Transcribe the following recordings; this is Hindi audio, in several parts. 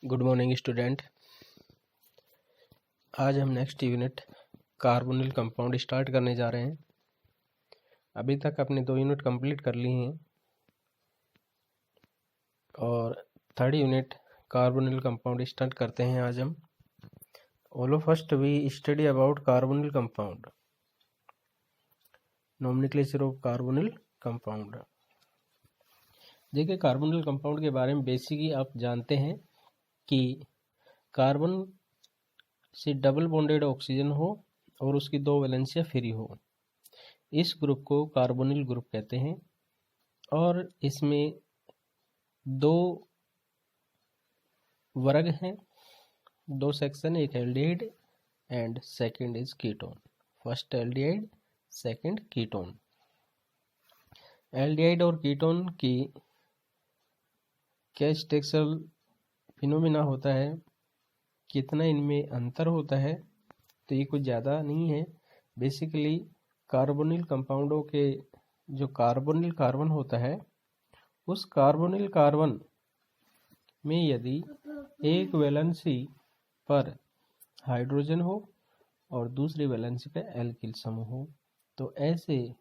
Good morning student. आज हम next unit carbonyl compound start करने जा रहे हैं। अभी तक अपने 2 यूनिट कंप्लीट कर ली हैं और third unit carbonyl compound start करते हैं आज हम। Also first we study about carbonyl compound, nomenclature of carbonyl compound. देखिए, कार्बोनिल कंपाउंड के बारे में बेसिक ही आप जानते हैं कि कार्बन से डबल बॉन्डेड ऑक्सीजन हो और उसकी 2 वैलेंसियां फ्री हो, इस ग्रुप को कार्बोनिल ग्रुप कहते हैं। और इसमें 2 वर्ग हैं, 2 सेक्शन, एक aldehyde and second is ketone. First aldehyde, second ketone. Aldehyde और कीटोन की क्या स्ट्रक्चरल फिनोमिना होता है, कितना इनमें अंतर होता है, तो ये कुछ ज़्यादा नहीं है। बेसिकली कार्बोनिल कंपाउंडों के जो कार्बोनिल कार्बन होता है, उस कार्बोनिल कार्बन में यदि एक वैलेंसी पर हाइड्रोजन हो और दूसरी वैलेंसी पर एल्किल समूह हो, तो ऐसे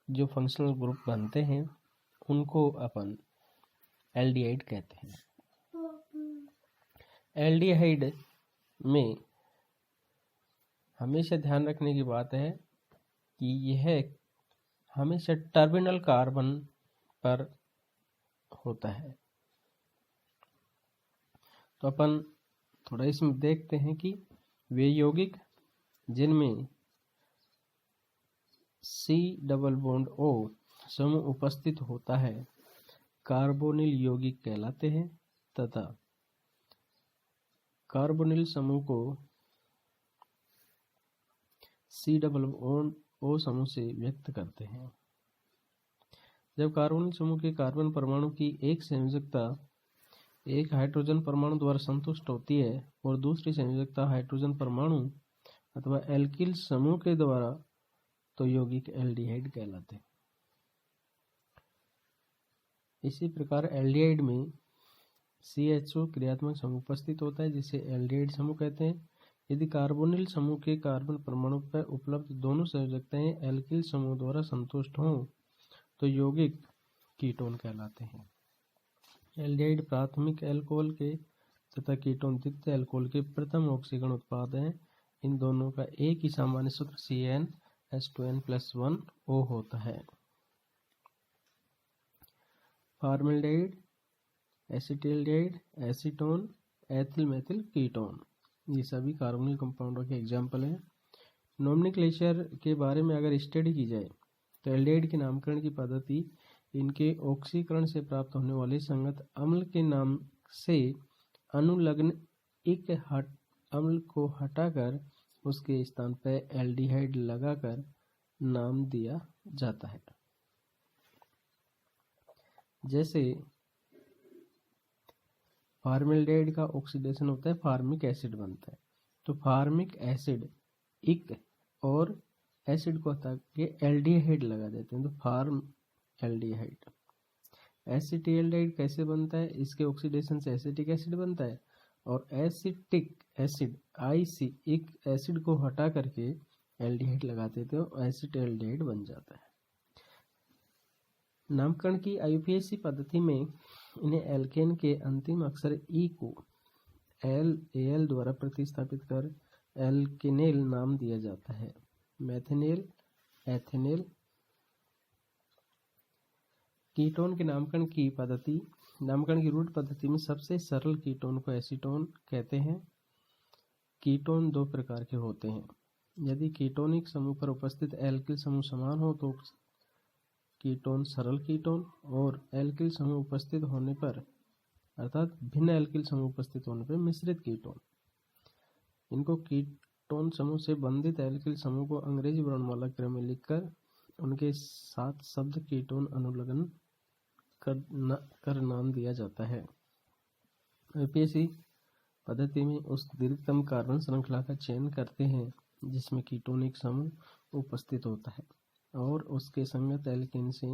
जो फंक्शनल ग्रुप बनते हैं उनको अपन एल्डिहाइड कहते हैं। एल्डिहाइड में हमेशा ध्यान रखने की बात है कि यह हमेशा टर्मिनल कार्बन पर होता है। तो अपन थोड़ा इसमें देखते हैं कि वे यौगिक जिनमें C डबल बॉन्ड O समूह उपस्थित होता है कार्बोनिल यौगिक कहलाते हैं, तथा कार्बोनिल समूह को C डबल बॉन्ड O समूह से व्यक्त करते हैं। जब कार्बोनिल समूह के कार्बन परमाणु की एक संयोजकता एक हाइड्रोजन परमाणु द्वारा संतुष्ट होती है और दूसरी संयोजकता हाइड्रोजन परमाणु अथवा एल्किल समूह के द्वारा, तो यौगिक एल्डिहाइड कहलाते हैं। इसी प्रकार एल्डिहाइड में CHO क्रियात्मक समूह उपस्थित होता है, जिसे एल्डिहाइड समूह कहते हैं। यदि कार्बोनिल समूह के कार्बन परमाणु पर उपलब्ध दोनों संयोजकताएं एल्किल समूह द्वारा संतुष्ट हों, तो यौगिक कीटोन कहलाते हैं। एल्डिहाइड प्राथमिक अल्कोहल के तथा कीटोन द्वितीय अल्कोहल के प्रथम ऑक्सीकरण उत्पाद हैं। इन दोनों का एक ही सामान्य सूत्र CnH2n+1O होता है। Formaldehyde, acetaldehyde, acetone, ethyl methyl ketone, ये सभी कार्बोनिल कंपाउंडों के एग्जाम्पल हैं। नोमेनक्लेचर के बारे में अगर स्टडी की जाए तो एल्डिहाइड के नामकरण की पद्धति इनके ऑक्सीकरण से प्राप्त होने वाले संगत अम्ल के नाम से अनुलग्न इक अम्ल को हटाकर उसके स्थान पर एल्डिहाइड लगाकर नाम दिया जाता है। जैसे फॉर्मल्डिहाइड का ऑक्सीडेशन होता है, फार्मिक एसिड बनता है, तो फार्मिक एसिड इक और एसिड को हटा के एल्डिहाइड लगा देते हैं, तो फार्म एल्डिहाइड। एसिटिल्डिहाइड कैसे बनता है, इसके ऑक्सीडेशन से एसिटिक एसिड बनता है, और एसिटिक एसिड IC इक एसिड को हटा करके एल्डिहाइड लगा देते हैं, एसिटिल्डिहाइड बन जाता है। नामकरण की IUPAC पद्धति में इन्हें एल्केन के अंतिम अक्षर E को AL द्वारा प्रतिस्थापित कर एल्केनेल नाम दिया जाता है। मैथेनेल, एथेनेल। कीटोन के नामकरण की रूट पद्धति में सबसे सरल कीटोन को एसीटोन कहते हैं। कीटोन 2 प्रकार के होते हैं। यदि कीटोनिक समूह पर उपस्थित एल्किल समूह समान हो तो कीटोन सरल कीटोन, और एल्किल समूह उपस्थित होने पर अर्थात भिन्न एल्किल समूह उपस्थित होने पर मिश्रित कीटोन। इनको कीटोन समूह से बंधित एल्किल समूह को अंग्रेजी वर्णमाला क्रम में लिखकर उनके साथ शब्द कीटोन अनुलग्न कर नाम दिया जाता है। IUPAC पद्धति में उस दीर्घतम कार्बन श्रृंखला का चयन करते हैं जिसमें कीटोनिक समूह उपस्थित होता है, और उसके संगत एल्केन से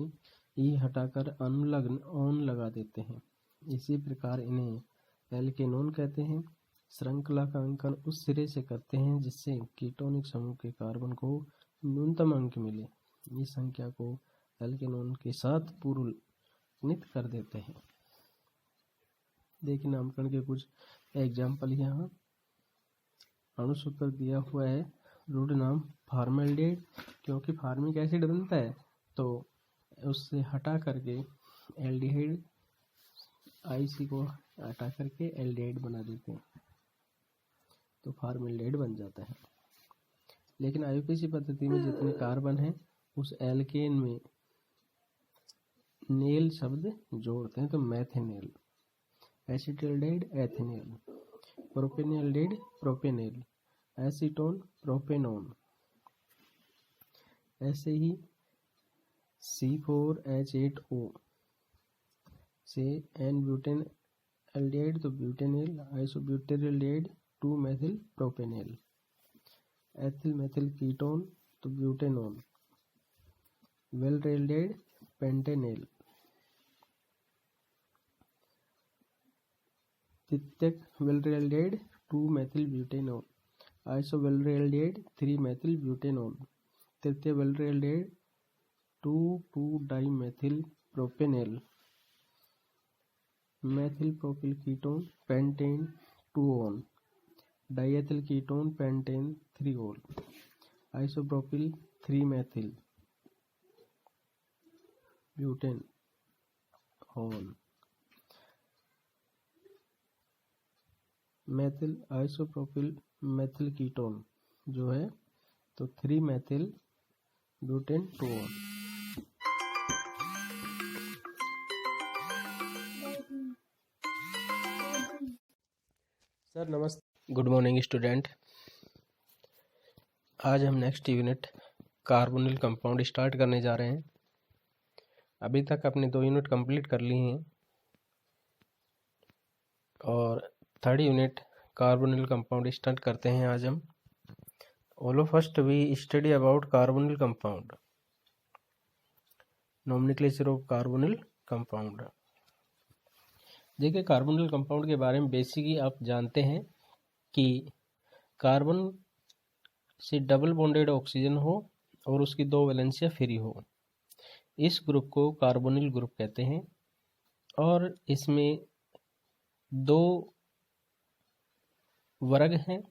E हटाकर अनुलग्न ऑन लगा देते हैं। इसी प्रकार इन्हें एल्केनोन कहते हैं। श्रृंखला का अंकन उस सिरे से करते हैं जिससे कीटोनिक समूह के कार्बन को न्यूनतम अंक मिले। इस संख्या को एल्केनोन के साथ पूर्वनित कर देते हैं। देखिए नामकरण के कुछ एग्जाम्पल यहाँ अणुसूत्र दिया हुआ है। रूट नाम फॉर्मेल्डिहाइड, क्योंकि फार्मिक एसिड बनता है तो उससे हटा करके एल्डिहाइड, आईसी को हटा करके एल्डिहाइड बना देते हैं तो फॉर्मेल्डिहाइड बन जाता है। लेकिन आईयूपीएसी पद्धति में जितने कार्बन हैं उस एल्केन में नेल शब्द जोड़ते हैं तो मैथेनेल, एसिटिल्डिहाइड एथेनेल, प्रोपेनॉल्डिहाइड प्रोपेनेल, एसीटोन प्रोपेनोन। ऐसे ही C4H8O से एन ब्यूटेन एल्डिहाइड तो ब्यूटेनेल, आइसोब्यूटेरिल्डिहाइड 2-मेथिल प्रोपेनेल, एथिल मेथिल कीटोन तो ब्यूटेनोन, वेलरेल्डिहाइड पेंटेनेल, तित्यक वेलरेल्डिहाइड 2-मेथिल ब्यूटेनोन, आइसोवेलरेल्डिहाइड 3-मेथिल ब्यूटेनोन, तृतीय वेलरेल्डिहाइड 2,2-डाइमेथिल propanal, methyl propyl ketone pentane 2-on, diethyl ketone pentane 3-ol, isopropyl 3-मेथिल butane one, methyl isopropyl methyl ketone जो है तो 3-मेथिल ब्यूटेन 2-on। सर नमस्ते, गुड मॉर्निंग स्टूडेंट। आज हम next unit carbonyl compound start करने जा रहे हैं। अभी तक अपने 2 यूनिट कंप्लीट कर ली हैं और 3rd unit carbonyl compound start करते हैं आज हम। Also first we study about carbonyl compound, nomenclature of carbonyl compound. देखिए कार्बोनिल कंपाउंड के बारे में बेसिक ही आप जानते हैं कि कार्बन से डबल बॉन्डेड ऑक्सीजन हो और उसकी 2 वैलेंसियां फ्री हो, इस ग्रुप को कार्बोनिल ग्रुप कहते हैं। और इसमें 2 वर्ग हैं,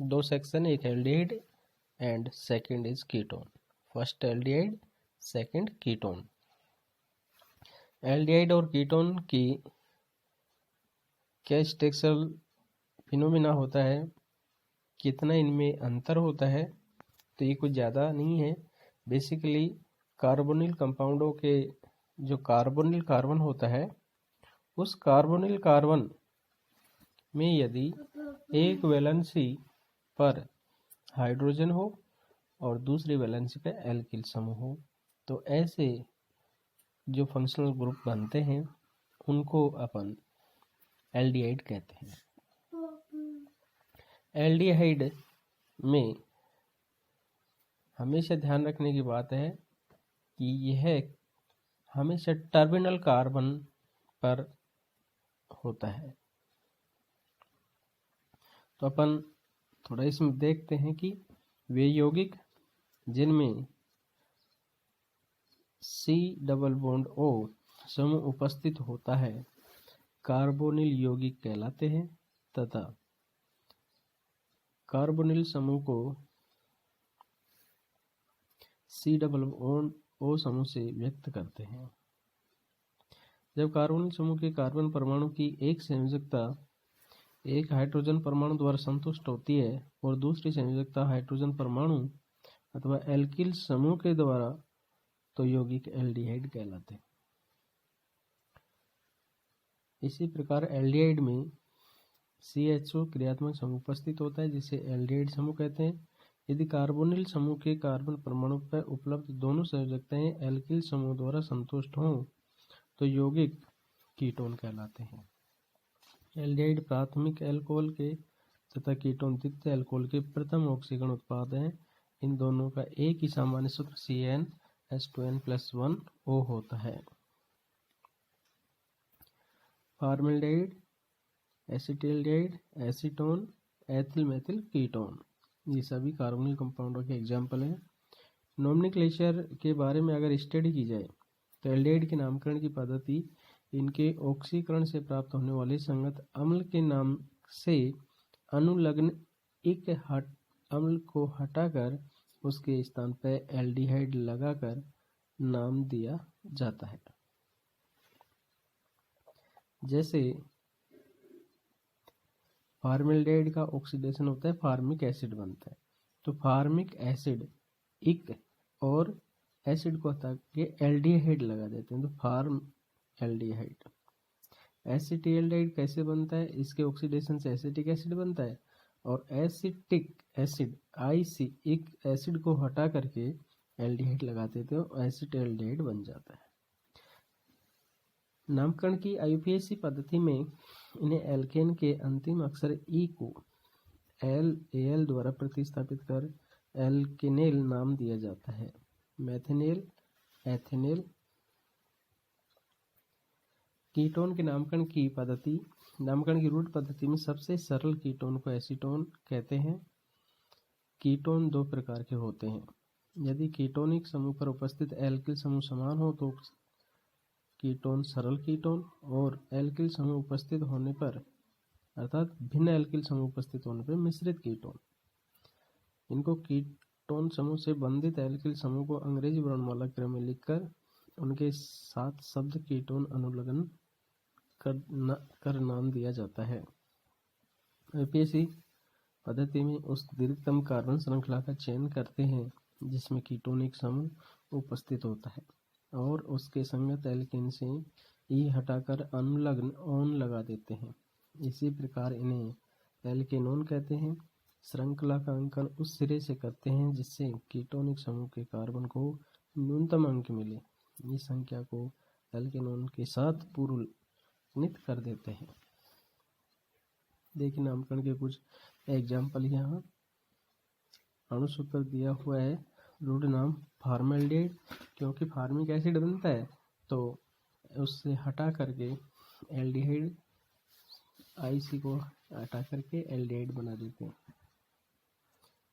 2 सेक्शन, एक aldehyde and second is ketone. First aldehyde, second ketone. Aldehyde और कीटोन की क्या स्ट्रक्चरल फिनोमिना होता है, कितना इनमें अंतर होता है, तो ये कुछ ज़्यादा नहीं है। बेसिकली कार्बोनिल कंपाउंडों के जो कार्बोनिल कार्बन होता है उस कार्बोनिल कार्बन में यदि एक वैलेंसी पर हाइड्रोजन हो और दूसरी वैलेंसी पर एल्किल समूह हो तो ऐसे जो फंक्शनल ग्रुप बनते हैं उनको अपन एल्डिहाइड कहते हैं। एल्डिहाइड में हमेशा ध्यान रखने की बात है कि यह हमेशा टर्मिनल कार्बन पर होता है। तो अपन थोड़ा इसमें देखते हैं कि वे यौगिक जिनमें C+O समूह उपस्थित होता है कार्बोनिल यौगिक कहलाते हैं तथा कार्बोनिल समूह को C+O समूह से व्यक्त करते हैं। जब कार्बोनिल समूह के कार्बन परमाणु की एक संयोजकता एक हाइड्रोजन परमाणु द्वारा संतुष्ट होती है और दूसरी संयोजकता हाइड्रोजन परमाणु अथवा एल्किल समूह के द्वारा, तो यौगिक एल्डिहाइड कहलाते हैं। इसी प्रकार एल्डिहाइड में CHO क्रियात्मक समूह उपस्थित होता है जिसे एल्डिहाइड समूह कहते हैं। यदि कार्बोनिल समूह के कार्बन परमाणु पर उपलब्ध दोनों संयोजकताएं एल्किल समूह द्वारा संतुष्ट हों तो यौगिक कीटोन कहलाते हैं। एल्डिहाइड प्राथमिक अल्कोहल के तथा कीटोन द्वितीय अल्कोहल के प्रथम ऑक्सीकरण उत्पाद हैं। इन दोनों का एक ही सामान्य सूत्र CnH2n+1O होता है। Formaldehyde acetaldehyde, acetone, ethyl methyl ketone, ये सभी कार्बोनिल कंपाउंडों के एग्जाम्पल हैं। नोमेनक्लेचर के बारे में अगर स्टडी की जाए तो एल्डिहाइड के नामकरण की पद्धति इनके ऑक्सीकरण से प्राप्त होने वाले संगत अम्ल के नाम से अनुलग्न एक अम्ल को हटाकर उसके स्थान पर एल्डिहाइड लगाकर नाम दिया जाता है। जैसे फार्मेल्डिहाइड का ऑक्सीडेशन होता है, फार्मिक एसिड बनता है, तो फार्मिक एसिड इक और एसिड को हटा के एल्डिहाइड लगा देते हैं, तो फार्म एल्डिहाइड। एसिटिल्डेहाइड कैसे बनता है? इसके ऑक्सीडेशन से एसिटिक एसिड बनता है, और एसिटिक एसिड आईसी एक एसिड को हटा करके एल्डिहाइड लगा देते हैं और एसिटिल्डेहाइड बन जाता है। नामकरण की आईयूपीएसी पद्धति में इन्हें एल्केन के अंतिम अक्षर ई को एल द्वारा प्रतिस्थापित कर एल्केनेल नाम दिया जाता है। मेथेनेल, एथेनेल। कीटोन के नामकरण की पद्धति, नामकरण की रूट पद्धति में सबसे सरल कीटोन को एसीटोन कहते हैं। कीटोन दो प्रकार के होते हैं। यदि कीटोनिक समूह पर उपस्थित एल्किल समूह समान हो तो कीटोन सरल कीटोन, और एल्किल समूह उपस्थित होने पर अर्थात भिन्न एल्किल समूह उपस्थित होने पर मिश्रित कीटोन। इनको कीटोन समूह से बंधित एल्किल समूह को अंग्रेजी वर्णमाला क्रम में लिखकर उनके साथ शब्द कीटोन अनुलग्न कर नाम दिया जाता है। आईयूपीएसी पद्धति में उस दीर्घतम कार्बन श्रृंखला का चयन करते हैं जिसमें कीटोनिक समूह उपस्थित होता है, और उसके संगत एल्केन से ई हटाकर अनुलग्न ओन लगा देते हैं। इसी प्रकार इन्हें एल्केनोन कहते हैं। श्रृंखला का अंकन उस सिरे से करते हैं जिससे कीटोनिक समूह के कार्बन को न्यूनतम अंक मिले। इस संख्या को एल्केनोन के साथ पूर्वनित कर देते हैं। देखिए नामकरण के कुछ एग्जाम्पल यहाँ अणुसूत्र दिया हुआ है। रूट नाम फार्मेल्डिहाइड, क्योंकि फार्मिक एसिड बनता है तो उससे हटा करके एल्डिहाइड आईसी को हटा करके एल्डिहाइड बना देते हैं,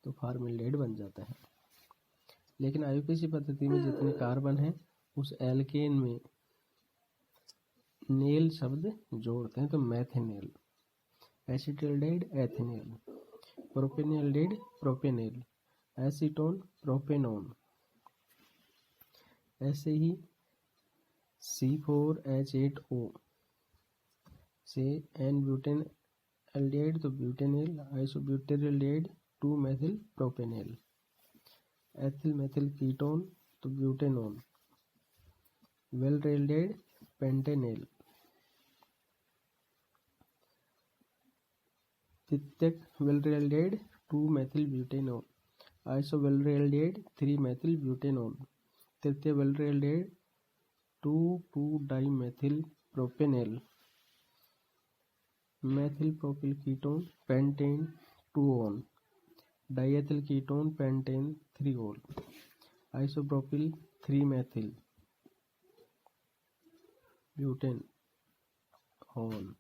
तो फार्मेल्डिहाइड बन जाता है। लेकिन आईयूपीएसी पद्धति में जितने कार्बन हैं उस एल्केन में नेल शब्द जोड़ते हैं, तो मैथेनेल। एसिटिल्डेहाइड एथेनेल, प्रोपेनएल्डिहाइड प्रोपेनेल, एसीटोन प्रोपेनोन। ऐसे ही C4H8O से एन ब्यूटेन एल्डिहाइड तो ब्यूटेनेल, आइसोब्यूटेरिल्डिहाइड 2-मेथिल प्रोपेनेल, एथिल मेथिल कीटोन तो ब्यूटेनोन, वेल्ड्रेल्डिहाइड पेंटेनेल, तित्यक वेल्ड्रेल्डिहाइड 2-मेथिल ब्यूटेनोन, आइसोवेल्ड्रेल्डिहाइड 3-मेथिल ब्यूटेनोन, तृतीय वेल्ड्रेल्डिहाइड 2,2-डाइमेथिल propanal, methyl propyl ketone pentane 2-ओन, डाइएथिल कीटोन पेंटेन 3-ओन, आइसोप्रोपिल 3-मेथिल ब्यूटेन ओन।